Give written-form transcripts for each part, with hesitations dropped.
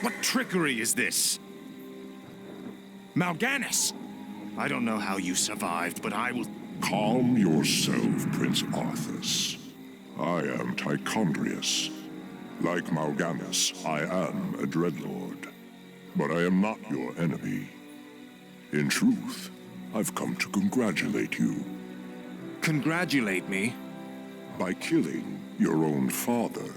What trickery is this? Mal'Ganis! I don't know how you survived, but I will... Calm yourself, Prince Arthas. I am Tichondrius. Like Mal'Ganis, I am a Dreadlord. But I am not your enemy. In truth, I've come to congratulate you. Congratulate me? By killing your own father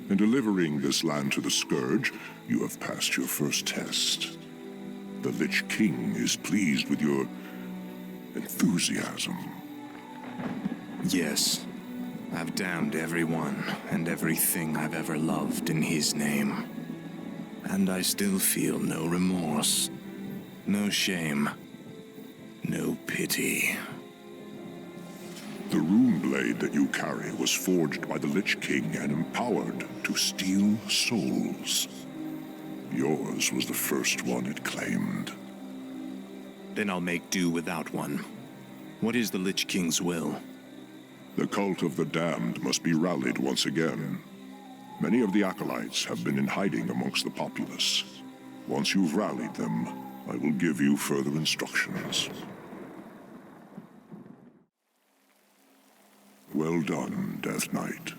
and delivering this land to the Scourge, you have passed your first test. The Lich King is pleased with your enthusiasm. Yes. I've damned everyone and everything I've ever loved in his name. And I still feel no remorse, no shame, no pity. The rune blade that you carry was forged by the Lich King and empowered to steal souls. Yours was the first one it claimed. Then I'll make do without one. What is the Lich King's will? The cult of the damned must be rallied once again. Many of the acolytes have been in hiding amongst the populace. Once you've rallied them, I will give you further instructions. Well done, Death Knight.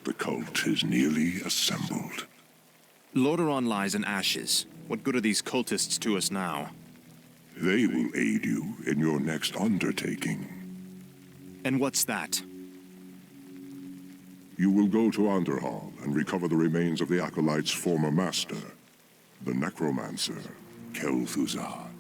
The cult is nearly assembled. Lordaeron lies in ashes. What good are these cultists to us now? They will aid you in your next undertaking. And what's that? You will go to Underhall and recover the remains of the acolyte's former master, the necromancer, Kel'Thuzad.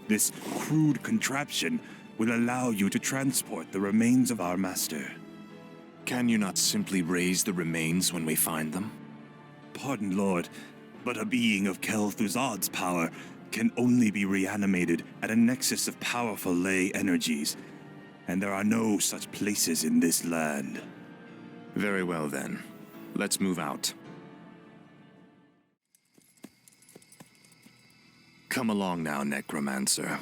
This crude contraption will allow you to transport the remains of our master. Can you not simply raise the remains when we find them? Pardon, Lord, but a being of Kel'Thuzad's power can only be reanimated at a nexus of powerful ley energies, and there are no such places in this land. Very well then. Let's move out. Come along now, Necromancer.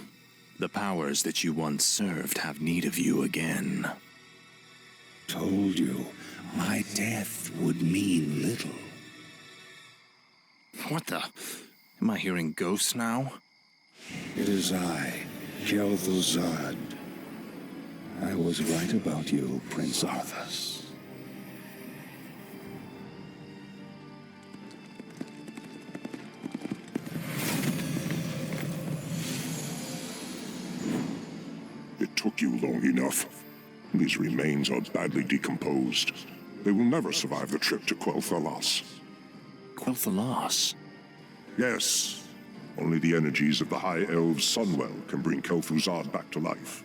The powers that you once served have need of you again. Told you, my death would mean little. What the? Am I hearing ghosts now? It is I, Kel'Thuzad. I was right about you, Prince Arthas. It took you long enough. These remains are badly decomposed. They will never survive the trip to Quel'Thalas. Quel'Thalas? Yes. Only the energies of the High Elves' Sunwell can bring Kel'Thuzad back to life.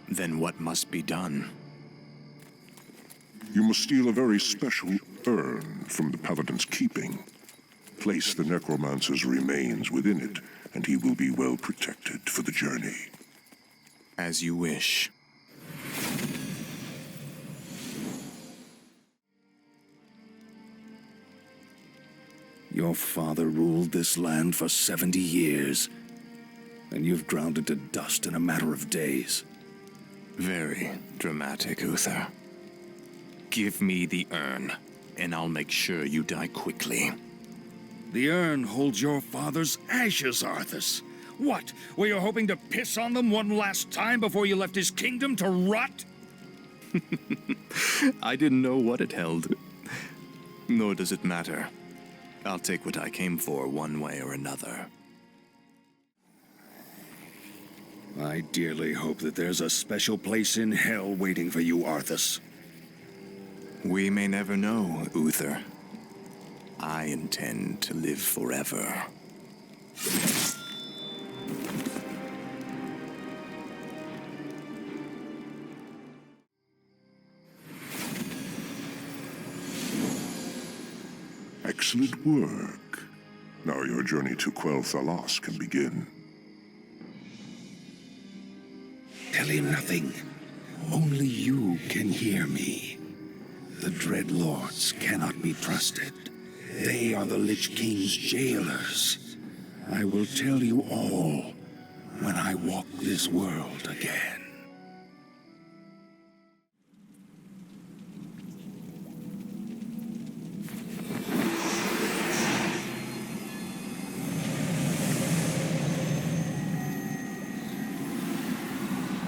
Then what must be done? You must steal a very special urn from the Paladin's keeping. Place the Necromancer's remains within it, and he will be well protected for the journey. As you wish. Your father ruled this land for 70 years, and you've ground it to dust in a matter of days. Very dramatic, Uther. Give me the urn, and I'll make sure you die quickly. The urn holds your father's ashes, Arthas. What? Were you hoping to piss on them one last time before you left his kingdom to rot? I didn't know what it held. Nor does it matter. I'll take what I came for one way or another. I dearly hope that there's a special place in hell waiting for you, Arthas. We may never know, Uther. I intend to live forever. Excellent work. Now your journey to Quel'Thalas can begin. Tell him nothing. Only you can hear me. The Dreadlords cannot be trusted. They are the Lich King's jailers. I will tell you all. when I walk this world again.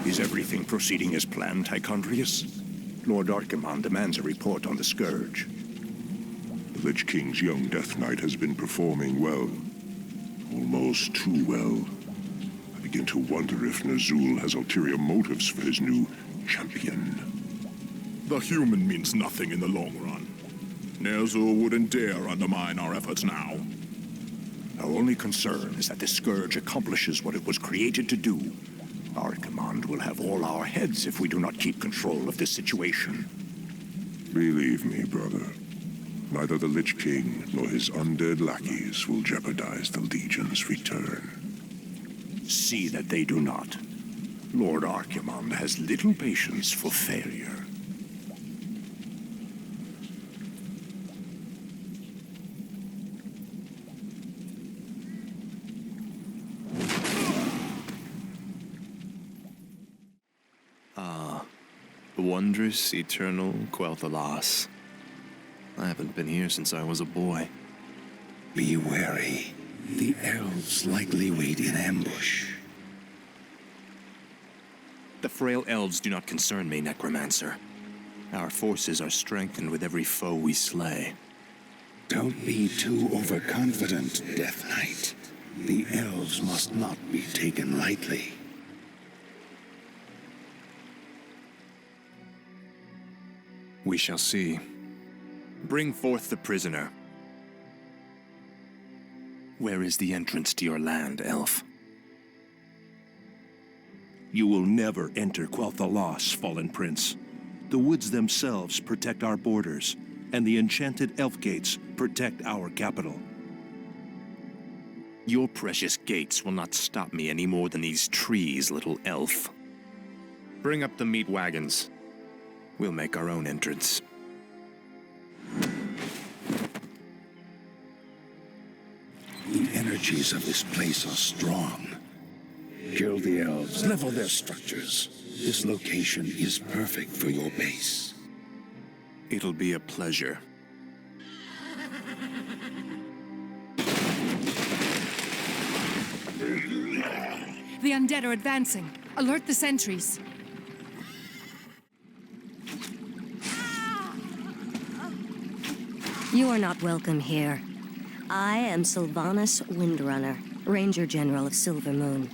Is everything proceeding as planned, Tychondrius? Lord Archimon demands a report on the Scourge. The Lich King's young Death Knight has been performing well. Almost too well. I begin to wonder if Ner'zhul has ulterior motives for his new champion. The human means nothing in the long run. Ner'zhul wouldn't dare undermine our efforts now. Our only concern is that the Scourge accomplishes what it was created to do. Archimon will have all our heads if we do not keep control of this situation. Believe me, brother. Neither the Lich King nor his undead lackeys will jeopardize the Legion's return. See that they do not. Lord Archimon has little patience for failure. Wondrous, eternal Quel'Thalas. I haven't been here since I was a boy. Be wary. The elves likely wait in ambush. The frail elves do not concern me, Necromancer. Our forces are strengthened with every foe we slay. Don't be too overconfident, Death Knight. The elves must not be taken lightly. We shall see. Bring forth the prisoner. Where is the entrance to your land, elf? You will never enter Quel'Thalas, Fallen Prince. The woods themselves protect our borders, and the enchanted elf gates protect our capital. Your precious gates will not stop me any more than these trees, little elf. Bring up the meat wagons. We'll make our own entrance. The energies of this place are strong. Kill the elves, level their structures. This location is perfect for your base. It'll be a pleasure. The undead are advancing. Alert the sentries. You are not welcome here. I am Sylvanas Windrunner, Ranger General of Silvermoon.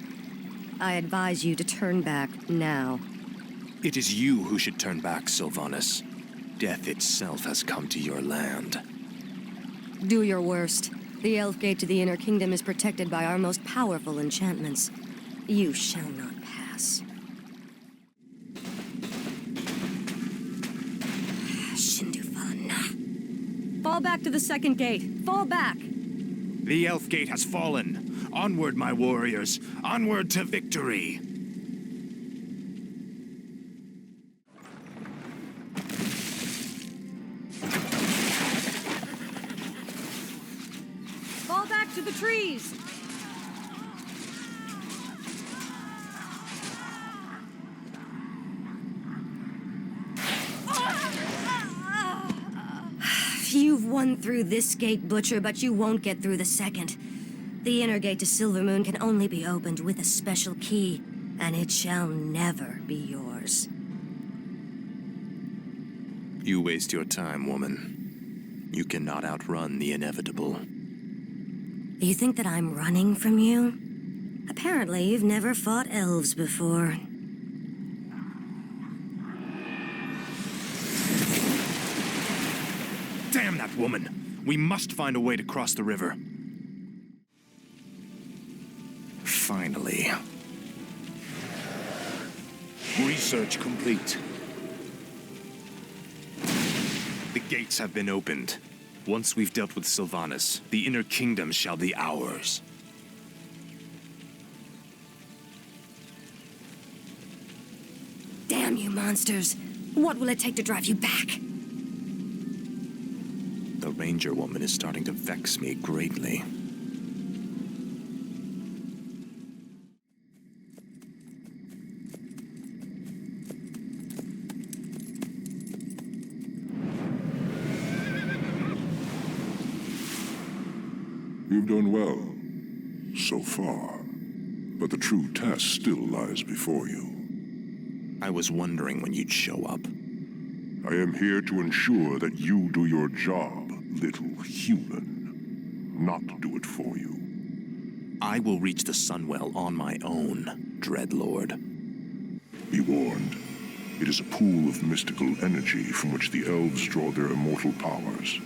I advise you to turn back now. It is you who should turn back, Sylvanas. Death itself has come to your land. Do your worst. The Elf Gate to the Inner Kingdom is protected by our most powerful enchantments. You shall not pass. Fall back to the second gate. Fall back! The Elf Gate has fallen. Onward, my warriors. Onward to victory. Fall back to the trees! You've won through this gate, Butcher, but you won't get through the second. The inner gate to Silvermoon can only be opened with a special key, and it shall never be yours. You waste your time, woman. You cannot outrun the inevitable. You think that I'm running from you? Apparently, you've never fought elves before. Damn that woman! We must find a way to cross the river. Finally. Research complete. The gates have been opened. Once we've dealt with Sylvanas, the Inner Kingdom shall be ours. Damn you monsters! What will it take to drive you back? The Ranger woman is starting to vex me greatly. You've done well, so far. But the true test still lies before you. I was wondering when you'd show up. I am here to ensure that you do your job, little human. Not do it for you. I will reach the Sunwell on my own, Dreadlord. Be warned. It is a pool of mystical energy from which the elves draw their immortal powers.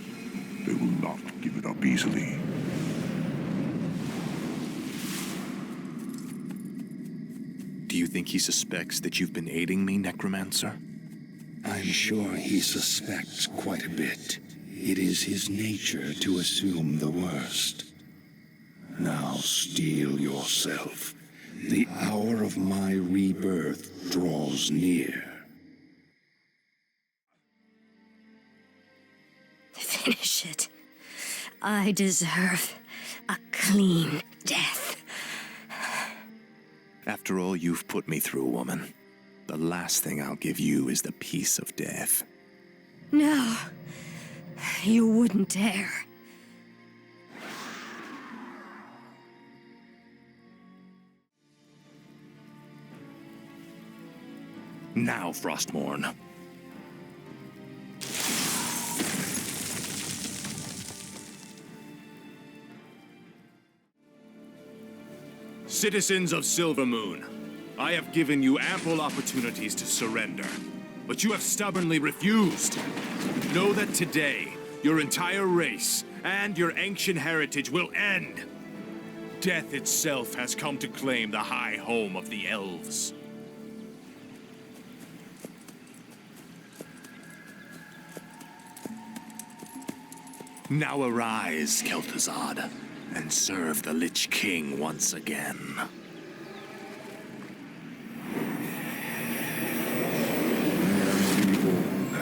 They will not give it up easily. Do you think he suspects that you've been aiding me, Necromancer? I'm sure he suspects quite a bit. It is his nature to assume the worst. Now steel yourself. The hour of my rebirth draws near. Finish it. I deserve a clean death. After all you've put me through, woman, the last thing I'll give you is the peace of death. No, you wouldn't dare. Now, Frostmourne. Citizens of Silvermoon, I have given you ample opportunities to surrender, but you have stubbornly refused. Know that today, your entire race and your ancient heritage will end. Death itself has come to claim the high home of the elves. Now arise, Kel'Thuzad, and serve the Lich King once again.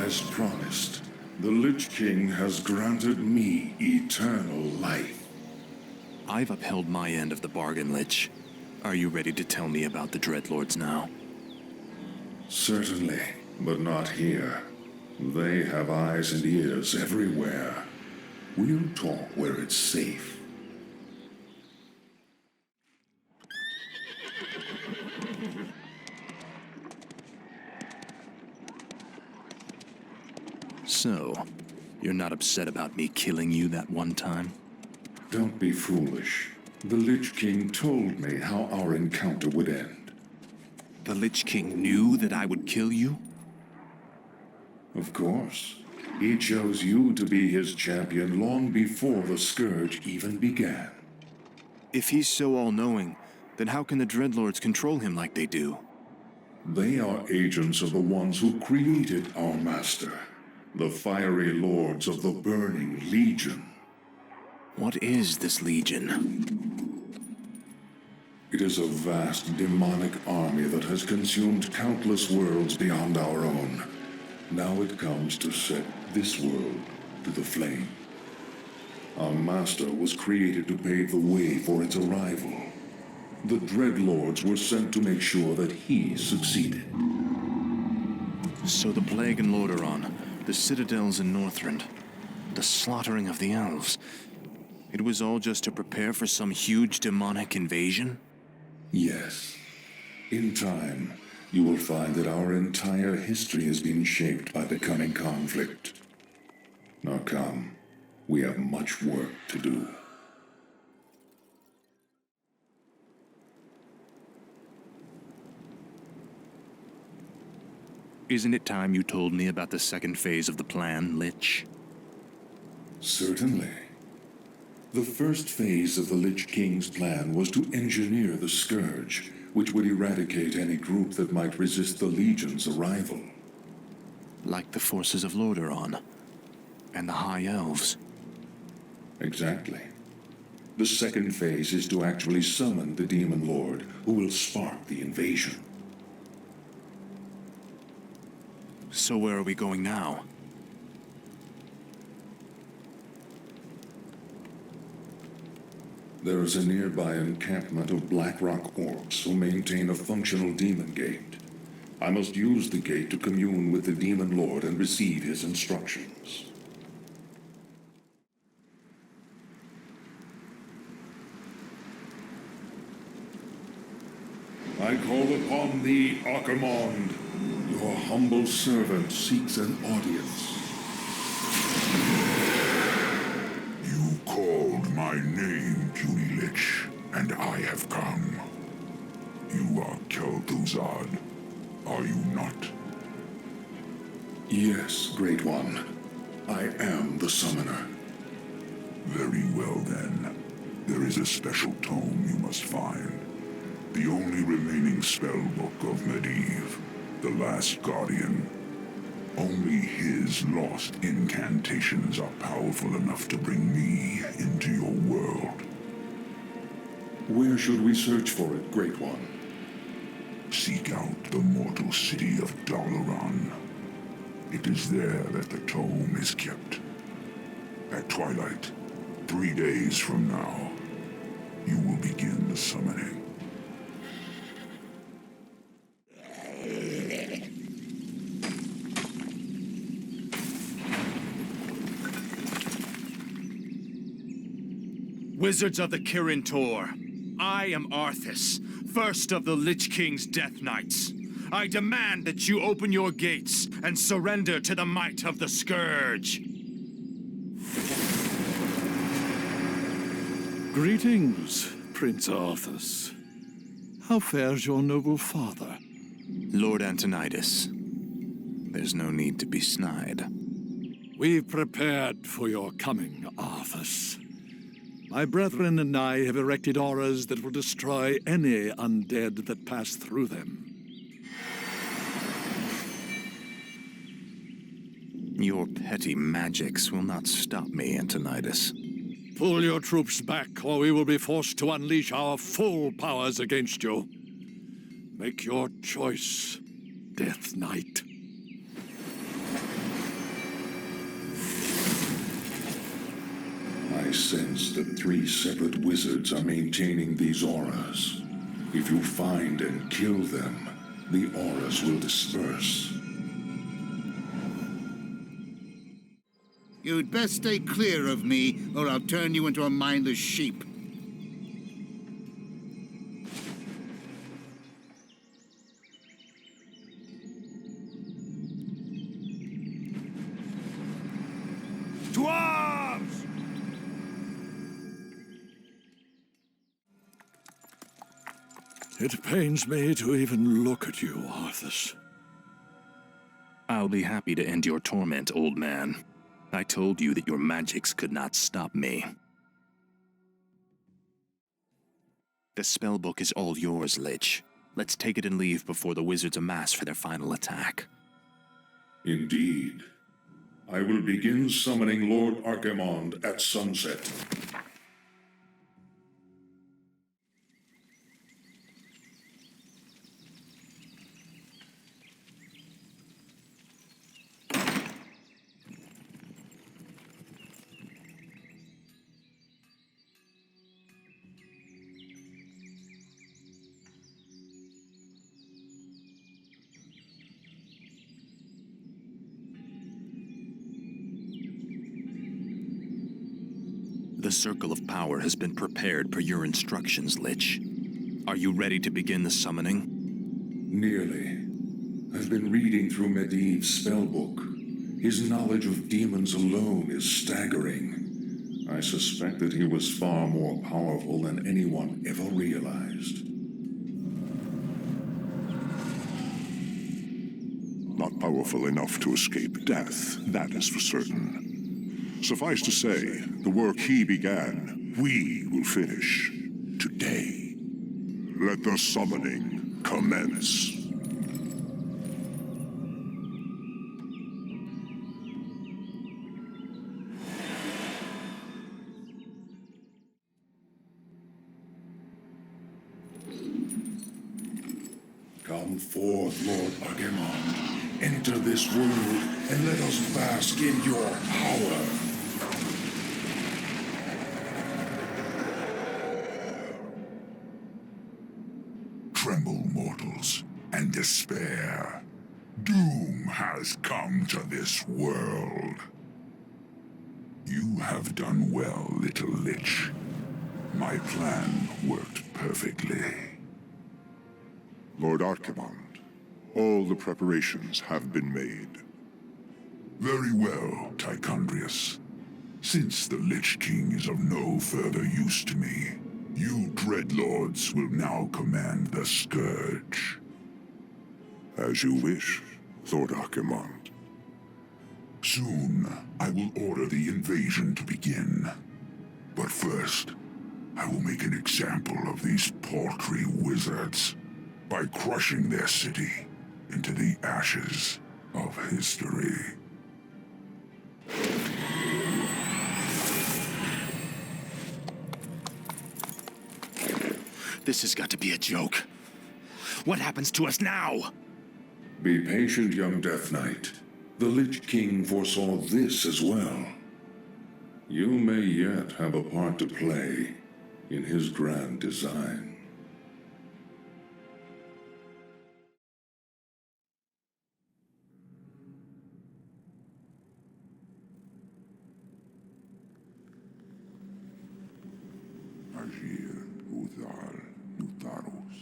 As promised, the Lich King has granted me eternal life. I've upheld my end of the bargain, Lich. Are you ready to tell me about the Dreadlords now? Certainly, but not here. They have eyes and ears everywhere. We'll talk where it's safe. So, you're not upset about me killing you that one time? Don't be foolish. The Lich King told me how our encounter would end. The Lich King knew that I would kill you? Of course. He chose you to be his champion long before the Scourge even began. If he's so all-knowing, then how can the Dreadlords control him like they do? They are agents of the ones who created our master, the fiery lords of the Burning Legion. What is this Legion? It is a vast demonic army that has consumed countless worlds beyond our own. Now it comes to set this world to the flame. Our master was created to pave the way for its arrival. The Dreadlords were sent to make sure that he succeeded. So the Plague in Lordaeron, the citadels in Northrend, the slaughtering of the elves, it was all just to prepare for some huge demonic invasion? Yes. In time, you will find that our entire history has been shaped by the coming conflict. Now come, we have much work to do. Isn't it time you told me about the second phase of the plan, Lich? Certainly. The first phase of the Lich King's plan was to engineer the Scourge, which would eradicate any group that might resist the Legion's arrival. Like the forces of Lordaeron and the High Elves. Exactly. The second phase is to actually summon the Demon Lord, who will spark the invasion. So where are we going now? There is a nearby encampment of Blackrock orcs who maintain a functional demon gate. I must use the gate to commune with the Demon Lord and receive his instructions. I call upon thee, Archimonde. Your humble servant seeks an audience. You called my name, puny lich, and I have come. You are Kel'Thuzad, are you not? Yes, Great One. I am the summoner. Very well then. There is a special tome you must find. The only remaining spellbook of Medivh, the Last Guardian. Only his lost incantations are powerful enough to bring me into your world. Where should we search for it, Great One? Seek out the mortal city of Dalaran. It is there that the tome is kept. At twilight, 3 days from now, you will begin the summoning. Wizards of the Kirin Tor, I am Arthas, first of the Lich King's Death Knights. I demand that you open your gates and surrender to the might of the Scourge. Greetings, Prince Arthas. How fares your noble father? Lord Antonidas, there's no need to be snide. We've prepared for your coming, Arthas. My brethren and I have erected auras that will destroy any undead that pass through them. Your petty magics will not stop me, Antonidas. Pull your troops back, or we will be forced to unleash our full powers against you. Make your choice, Death Knight. I sense that 3 separate wizards are maintaining these auras. If you find and kill them, the auras will disperse. You'd best stay clear of me, or I'll turn you into a mindless sheep. To arms! It pains me to even look at you, Arthas. I'll be happy to end your torment, old man. I told you that your magics could not stop me. The spellbook is all yours, Lich. Let's take it and leave before the wizards amass for their final attack. Indeed. I will begin summoning Lord Archimonde at sunset. The Circle of Power has been prepared per your instructions, Lich. Are you ready to begin the summoning? Nearly. I've been reading through Medivh's spellbook. His knowledge of demons alone is staggering. I suspect that he was far more powerful than anyone ever realized. Not powerful enough to escape death, that is for certain. Suffice to say, the work he began, we will finish today. Let the summoning commence. Come forth, Lord Archimonde. Enter this world, and let us bask in your power. Tremble, mortals, and despair. Doom has come to this world. You have done well, little Lich. My plan worked perfectly. Lord Archimond, all the preparations have been made. Very well, Tichondrius. Since the Lich King is of no further use to me, you Dreadlords will now command the Scourge. As you wish, Lord Archimond. Soon, I will order the invasion to begin. But first, I will make an example of these paltry wizards by crushing their city into the ashes of history. This has got to be a joke. What happens to us now? Be patient, young Death Knight. The Lich King foresaw this as well. You may yet have a part to play in his grand design. Agir, Uthal, Utharus.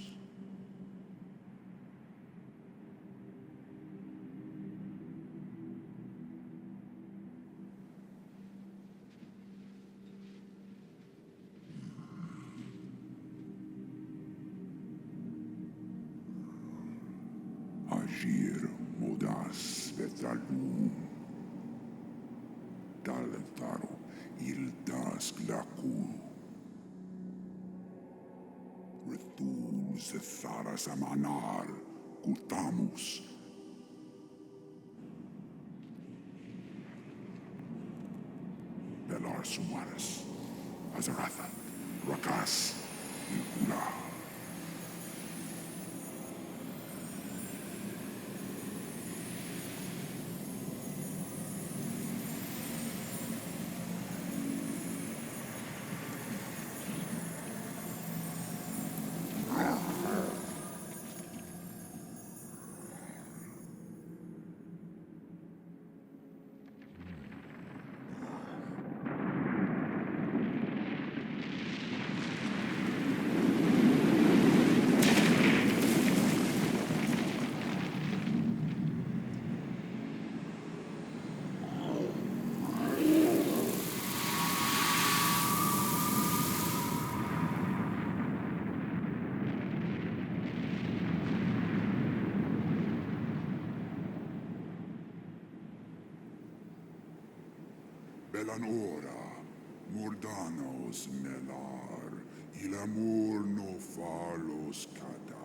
Agir, Modas, Vetalum. Talentaro, Ildas, Glaku. Retul, Zetharas, Amanar, Kutamus. Belar Sumaris, Azaratha, Rakas, Ilkula. Belanora, Mordanos melar, il amor no falos cada.